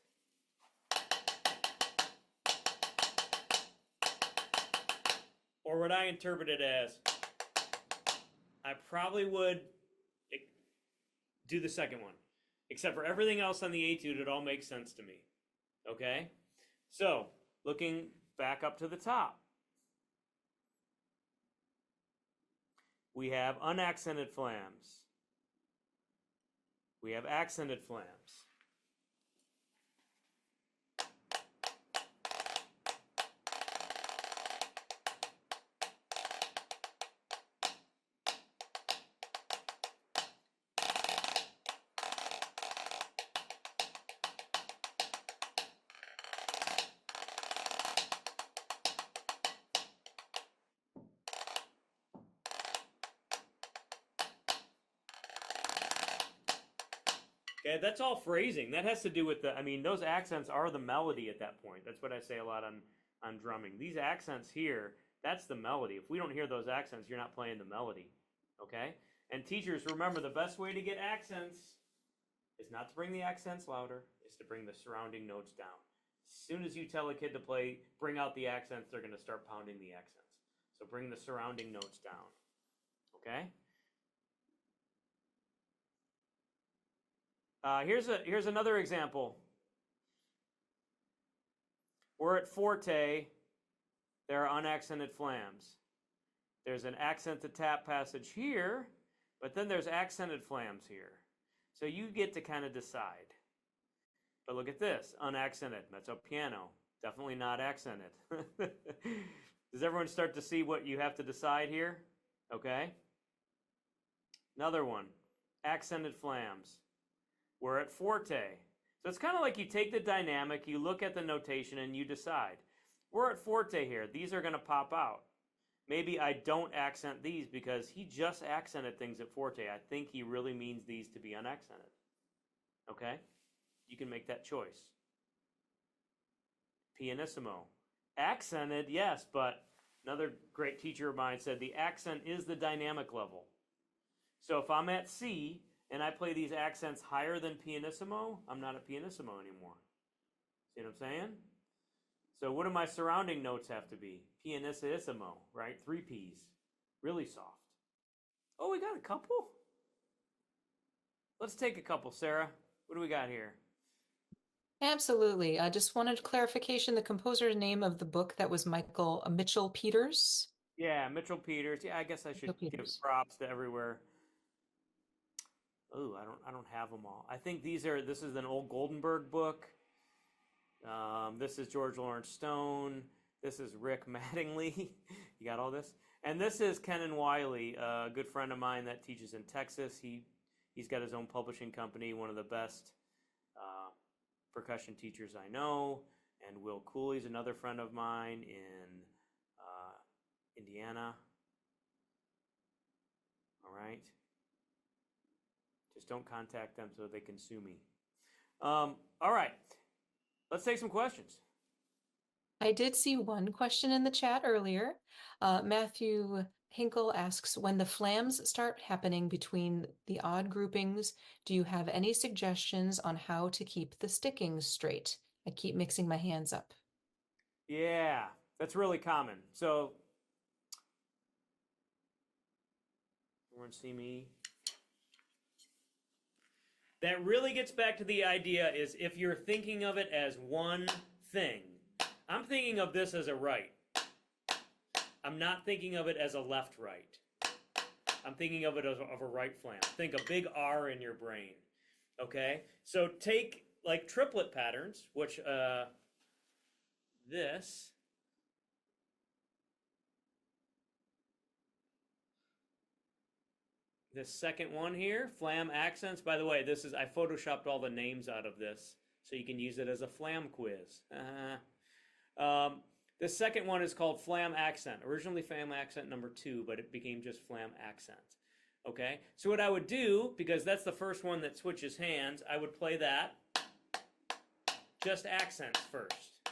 or would I interpret it as I probably would do the second one. Except for everything else on the etude, it all makes sense to me. Okay? So, looking back up to the top. We have unaccented flams. We have accented flams. Okay, that's all phrasing. That has to do with I mean, those accents are the melody at that point. That's what I say a lot on drumming. These accents here, that's the melody. If we don't hear those accents, you're not playing the melody. Okay? And teachers, remember, the best way to get accents is not to bring the accents louder, is to bring the surrounding notes down. As soon as you tell a kid to bring out the accents, they're going to start pounding the accents. So bring the surrounding notes down. Okay? Here's another example. We're at forte. There are unaccented flams. There's an accented tap passage here, but then there's accented flams here. So you get to kind of decide. But look at this, unaccented, mezzo piano, definitely not accented. Does everyone start to see what you have to decide here? Okay. Another one, accented flams. We're at forte. So it's kind of like you take the dynamic, you look at the notation, and you decide. We're at forte here. These are going to pop out. Maybe I don't accent these because he just accented things at forte. I think he really means these to be unaccented. Okay? You can make that choice. Pianissimo. Accented, yes, but another great teacher of mine said the accent is the dynamic level. So if I'm at C and I play these accents higher than pianissimo, I'm not at pianissimo anymore. See what I'm saying? So what do my surrounding notes have to be? Pianissimo, right? 3 P's. Really soft. Oh, we got a couple? Let's take a couple, Sarah. What do we got here? Absolutely. I just wanted clarification. The composer's name of the book, that was Michael Mitchell Peters. Yeah, Mitchell Peters. Yeah, I guess I should give props to everywhere. Oh, I don't have them all. I think this is an old Goldenberg book. This is George Lawrence Stone. This is Rick Mattingly. You got all this? And this is Kenan Wiley, a good friend of mine that teaches in Texas. He's got his own publishing company, one of the best percussion teachers I know. And Will Cooley's another friend of mine in Indiana. All right. Just don't contact them so they can sue me. All right. Let's take some questions. I did see one question in the chat earlier. Matthew Hinkle asks, when the flams start happening between the odd groupings, do you have any suggestions on how to keep the stickings straight? I keep mixing my hands up. Yeah, that's really common. So, everyone see me? That really gets back to the idea is if you're thinking of it as one thing. I'm thinking of this as a right. I'm not thinking of it as a left-right. I'm thinking of it as a right flam. Think a big R in your brain. Okay? So take like triplet patterns, which this second one here, flam accents. By the way, I photoshopped all the names out of this so you can use it as a flam quiz. The second one is called flam accent. Originally flam accent number 2, but it became just flam accent. Okay, so what I would do, because that's the first one that switches hands, I would play that, just accents first.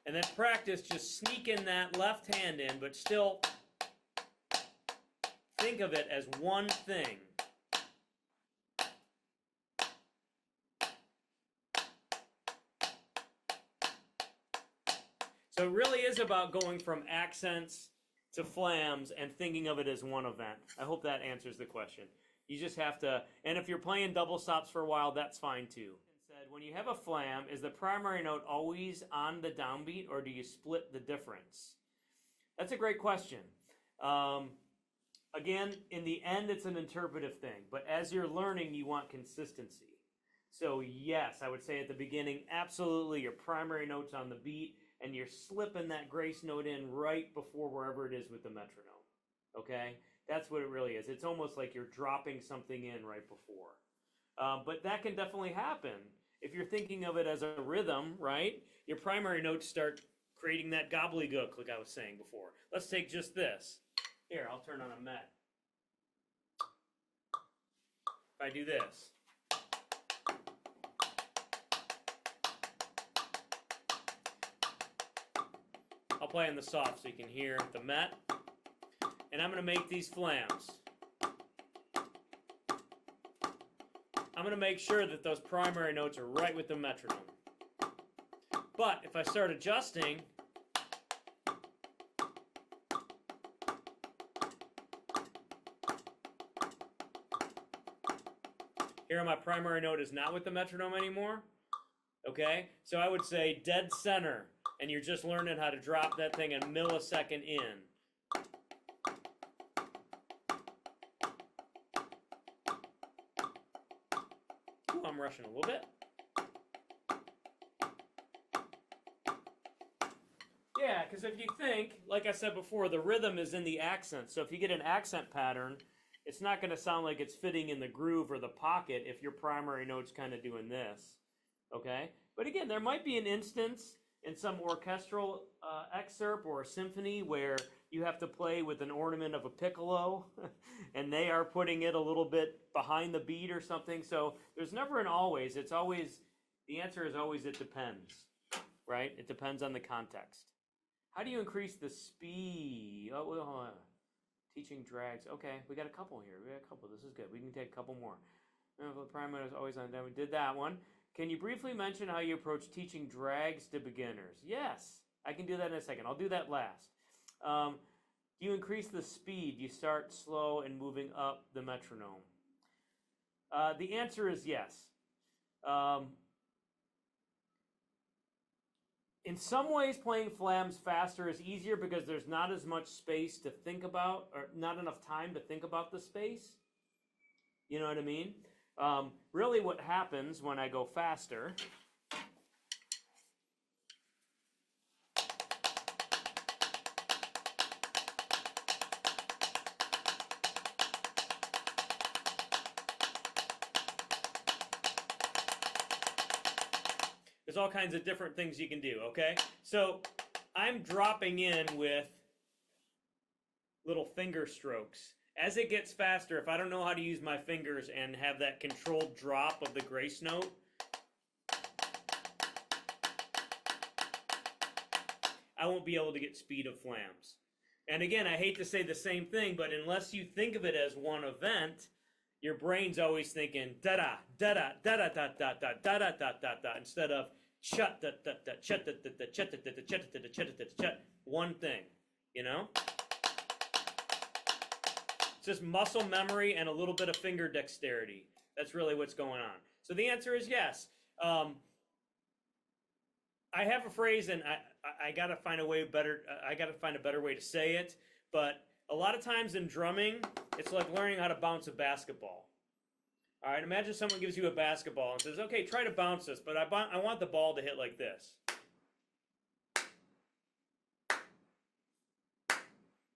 And then practice just sneaking that left hand in, but still think of it as one thing. So it really is about going from accents to flams and thinking of it as one event. I hope that answers the question. You just have to, and if you're playing double stops for a while, that's fine too. When you have a flam, is the primary note always on the downbeat, or do you split the difference? That's a great question. Again, in the end, it's an interpretive thing, but as you're learning, you want consistency. So yes, I would say at the beginning, absolutely, your primary note's on the beat, and you're slipping that grace note in right before wherever it is with the metronome. Okay? That's what it really is. It's almost like you're dropping something in right before. But that can definitely happen. If you're thinking of it as a rhythm, right? Your primary notes start creating that gobbledygook like I was saying before. Let's take just this. Here, I'll turn on a met. if I do this. I'll play on the soft so you can hear the met. And I'm going to make these flams. I'm going to make sure that those primary notes are right with the metronome. But if I start adjusting, here my primary note is not with the metronome anymore. Okay, so I would say dead center, and you're just learning how to drop that thing a millisecond in. Ooh, I'm rushing a little bit. Yeah, because if you think, like I said before, the rhythm is in the accent. So if you get an accent pattern, it's not going to sound like it's fitting in the groove or the pocket if your primary note's kind of doing this. Okay? But again, there might be an instance in some orchestral excerpt or a symphony where you have to play with an ornament of a piccolo and they are putting it a little bit behind the beat or something. So there's never an always. It's always, the answer is always it depends, right? It depends on the context. How do you increase the speed? Oh, well, hold on. Teaching drags. Okay, we got a couple here. We got a couple. This is good. We can take a couple more. The primary is always on. We did that one. Can you briefly mention how you approach teaching drags to beginners? Yes, I can do that in a second. I'll do that last. Do you increase the speed? You start slow and moving up the metronome. The answer is yes. In some ways, playing flams faster is easier because there's not as much space to think about, or not enough time to think about the space. You know what I mean? Really what happens when I go faster there's all kinds of different things you can do, okay? So I'm dropping in with little finger strokes. As it gets faster, if I don't know how to use my fingers and have that controlled drop of the grace note, I won't be able to get speed of flams. And again, I hate to say the same thing, but unless you think of it as one event, your brain's always thinking da-da, da-da, da-da, da-da, da-da, da-da, da-da, da, instead of chut, da-da, chut, da-da, chut, da-da, chut, da-da, chut, da-da, chut, one thing, you know? It's just muscle memory and a little bit of finger dexterity. That's really what's going on. So the answer is yes. I have a phrase, and I gotta find a way better. I gotta find a better way to say it. But a lot of times in drumming, it's like learning how to bounce a basketball. All right, imagine someone gives you a basketball and says, "Okay, try to bounce this, but I want the ball to hit like this."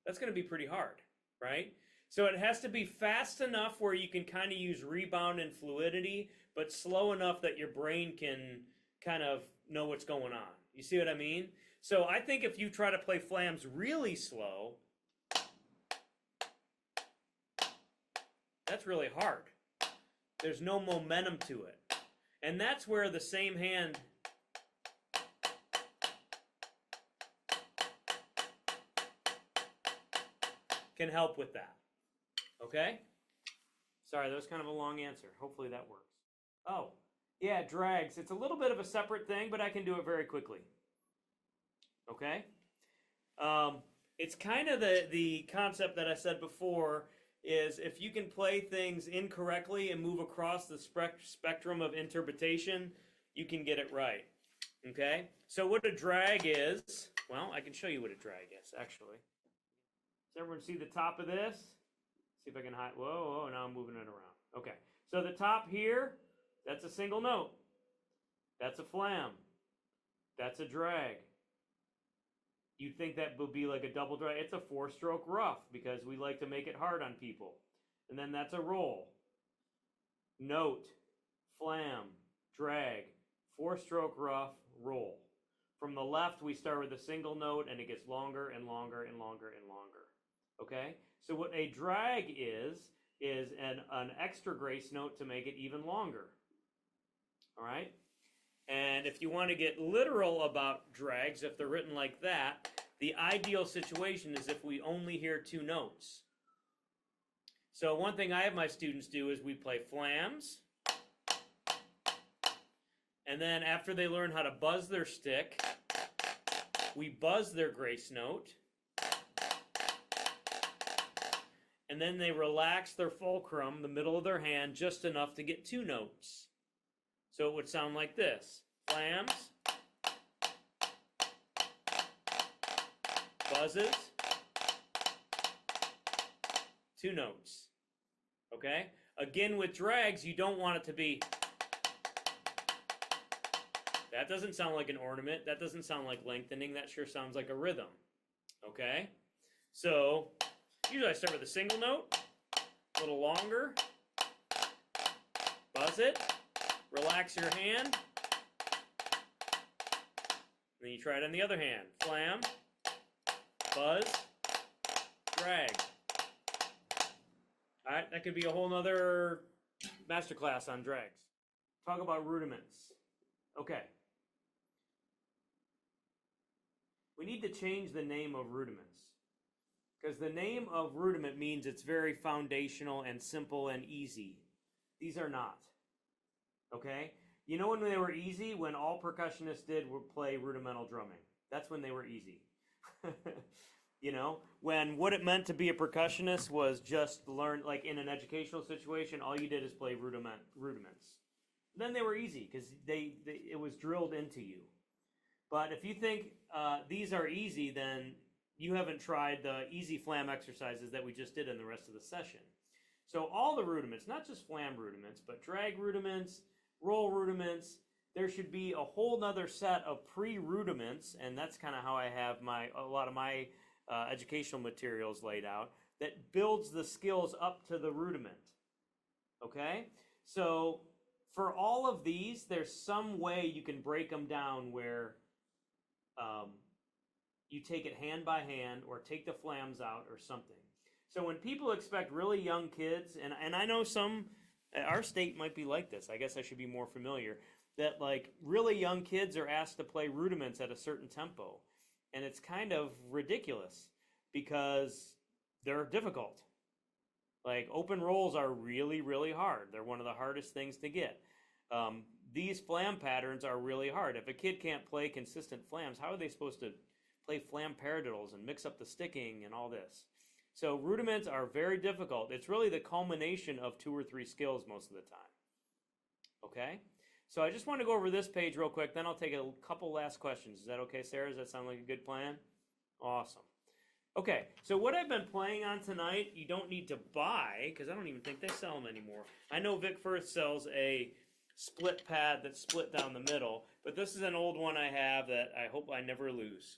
That's going to be pretty hard, right? So it has to be fast enough where you can kind of use rebound and fluidity, but slow enough that your brain can kind of know what's going on. You see what I mean? So I think if you try to play flams really slow, that's really hard. There's no momentum to it. And that's where the same hand can help with that. Okay? Sorry, that was kind of a long answer. Hopefully that works. Oh, yeah, drags. It's a little bit of a separate thing, but I can do it very quickly. Okay? It's kind of the concept that I said before is if you can play things incorrectly and move across the spectrum of interpretation, you can get it right. Okay? So what a drag is, well, I can show you what a drag is, actually. Does everyone see the top of this? See if I can hide. Whoa, now I'm moving it around. Okay. So the top here, that's a single note. That's a flam. That's a drag. You'd think that would be like a double drag. It's a 4-stroke rough because we like to make it hard on people. And then that's a roll. Note, flam, drag, 4-stroke rough, roll. From the left, we start with a single note and it gets longer and longer and longer and longer. Okay? So what a drag is is an extra grace note to make it even longer. All right? And if you want to get literal about drags, if they're written like that, the ideal situation is if we only hear 2 notes. So one thing I have my students do is we play flams, and then after they learn how to buzz their stick, we buzz their grace note, and then they relax their fulcrum, the middle of their hand, just enough to get 2 notes. So it would sound like this: flams, buzzes, 2 notes. Okay? Again, with drags, you don't want it to be. That doesn't sound like an ornament. That doesn't sound like lengthening. That sure sounds like a rhythm. Okay? So, usually I start with a single note, a little longer, buzz it, relax your hand, and then you try it on the other hand. Flam, buzz, drag. All right, that could be a whole nother masterclass on drags. Talk about rudiments. Okay. We need to change the name of rudiments, because the name of rudiment means it's very foundational and simple and easy. These are not. Okay? You know when they were easy? When all percussionists did were play rudimental drumming. That's when they were easy. You know, when what it meant to be a percussionist was just learn, like in an educational situation, all you did is play rudiments. Then they were easy because it was drilled into you. But if you think these are easy, then you haven't tried the easy flam exercises that we just did in the rest of the session. So all the rudiments, not just flam rudiments, but drag rudiments, roll rudiments, there should be a whole nother set of pre-rudiments, and that's kind of how I have a lot of my educational materials laid out, that builds the skills up to the rudiment. Okay? So for all of these, there's some way you can break them down where you take it hand by hand or take the flams out or something. So when people expect really young kids, and I know some, our state might be like this, I guess I should be more familiar, that like really young kids are asked to play rudiments at a certain tempo. And it's kind of ridiculous because they're difficult. Like open rolls are really, really hard. They're one of the hardest things to get. These flam patterns are really hard. If a kid can't play consistent flams, how are they supposed to play flam paradiddles and mix up the sticking and all this? So rudiments are very difficult. It's really the culmination of 2 or 3 skills most of the time. Okay? So I just want to go over this page real quick, then I'll take a couple last questions. Is that okay, Sarah? Does that sound like a good plan? Awesome. Okay, so what I've been playing on tonight, you don't need to buy, because I don't even think they sell them anymore. I know Vic Firth sells a split pad that's split down the middle, but this is an old one I have that I hope I never lose.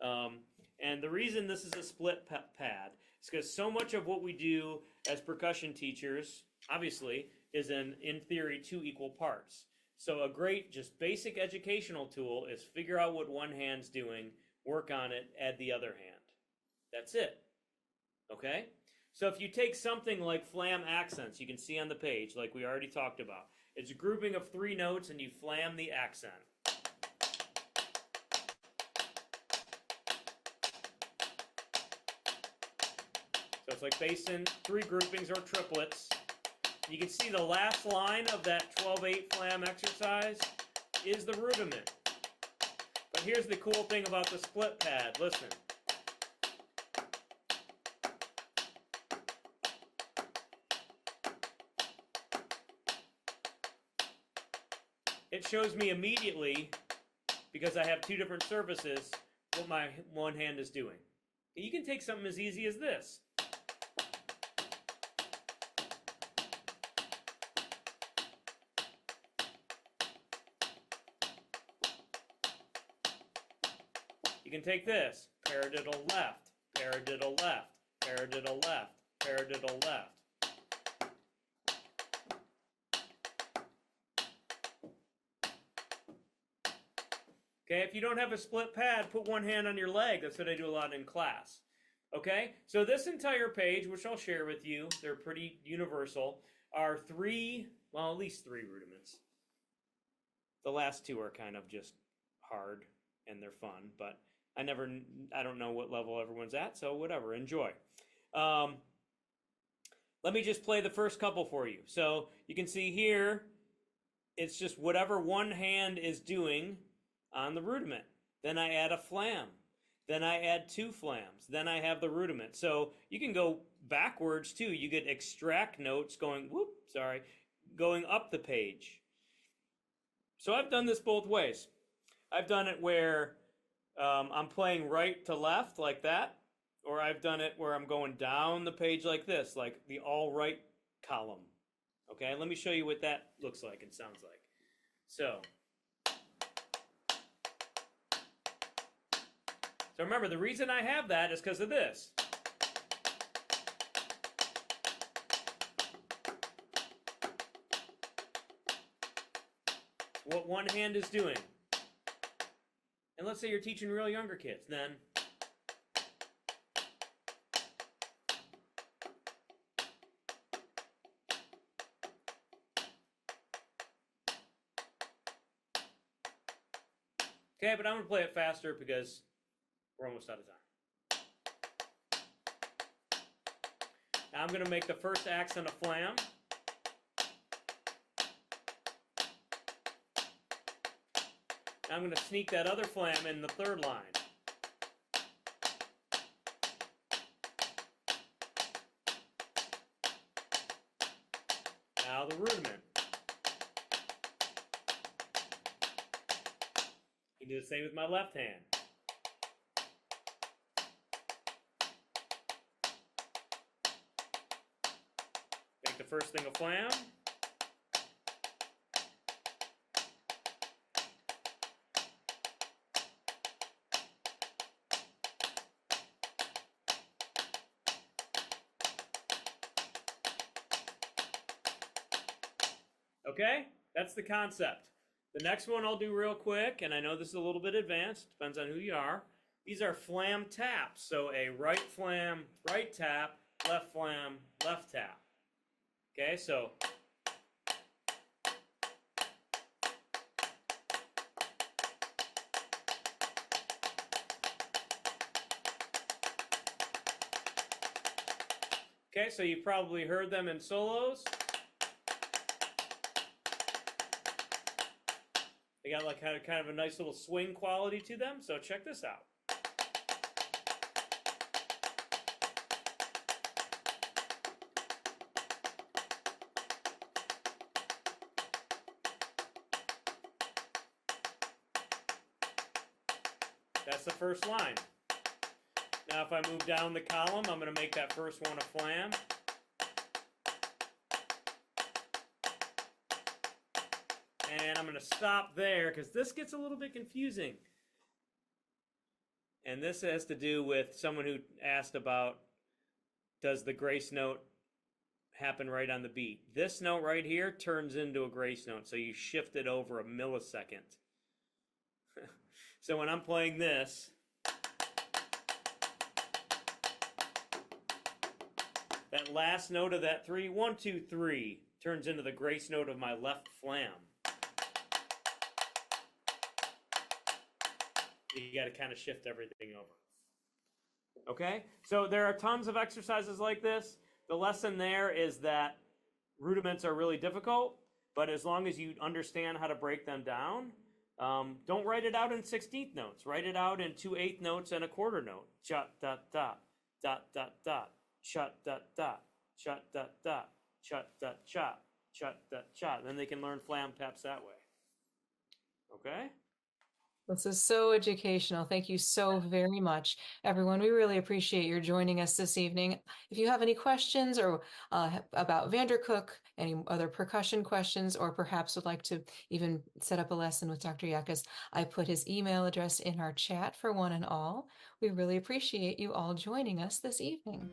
And the reason this is a split pad is because so much of what we do as percussion teachers, obviously, is in theory 2 equal parts. So a great, just basic educational tool is figure out what one hand's doing, work on it, add the other hand. That's it. Okay? So if you take something like flam accents, you can see on the page, like we already talked about. It's a grouping of 3 notes and you flam the accent. So it's like basin, 3 groupings or triplets. You can see the last line of that 12/8 flam exercise is the rudiment. But here's the cool thing about the split pad. Listen. It shows me immediately, because I have 2 different surfaces, what my one hand is doing. You can take something as easy as this. You can take this, paradiddle left, paradiddle left, paradiddle left, paradiddle left. Okay, if you don't have a split pad, put one hand on your leg. That's what I do a lot in class. Okay, so this entire page, which I'll share with you, they're pretty universal, are three, well, at least three rudiments. The last two are kind of just hard and they're fun, but I don't know what level everyone's at, so whatever, enjoy. Let me just play the first couple for you. So you can see here, it's just whatever one hand is doing on the rudiment. Then I add a flam. Then I add two flams. Then I have the rudiment. So you can go backwards too. You get extract notes going, going up the page. So I've done this both ways. I've done it where I'm playing right to left like that, or I've done it where I'm going down the page like this, like the all right column. Okay, let me show you what that looks like and sounds like. So remember, the reason I have that is because of this. What one hand is doing. And let's say you're teaching real younger kids, then okay, but I'm going to play it faster because we're almost out of time. Now I'm going to make the first accent a flam. Now I'm going to sneak that other flam in the third line. Now the rudiment. You do the same with my left hand. Make the first thing a flam. Okay, that's the concept. The next one I'll do real quick, and I know this is a little bit advanced, depends on who you are. These are flam taps. So a right flam, right tap, left flam, left tap. Okay, so okay, so you've probably heard them in solos. They got like kind of a nice little swing quality to them. So check this out. That's the first line. Now if I move down the column, I'm going to make that first one a flam. And I'm going to stop there because this gets a little bit confusing. And this has to do with someone who asked about, does the grace note happen right on the beat? This note right here turns into a grace note, so you shift it over a millisecond. So when I'm playing this, that last note of that 3, 1, 2, 3, turns into the grace note of my left flam. You got to kind of shift everything over. Okay? So there are tons of exercises like this. The lesson there is that rudiments are really difficult, but as long as you understand how to break them down, don't write it out in 16th notes. Write it out in 2 8th notes and a quarter note. Shut, dot, dot, dot, dot, dot, shut, dot, dot, shut, dot, dot, shut, dot, chop, shut, dot, chop. Then they can learn flam taps that way. Okay? This is so educational. Thank you so very much, everyone. We really appreciate your joining us this evening. If you have any questions or about Vandercook, any other percussion questions, or perhaps would like to even set up a lesson with Dr. Yakas, I put his email address in our chat for one and all. We really appreciate you all joining us this evening.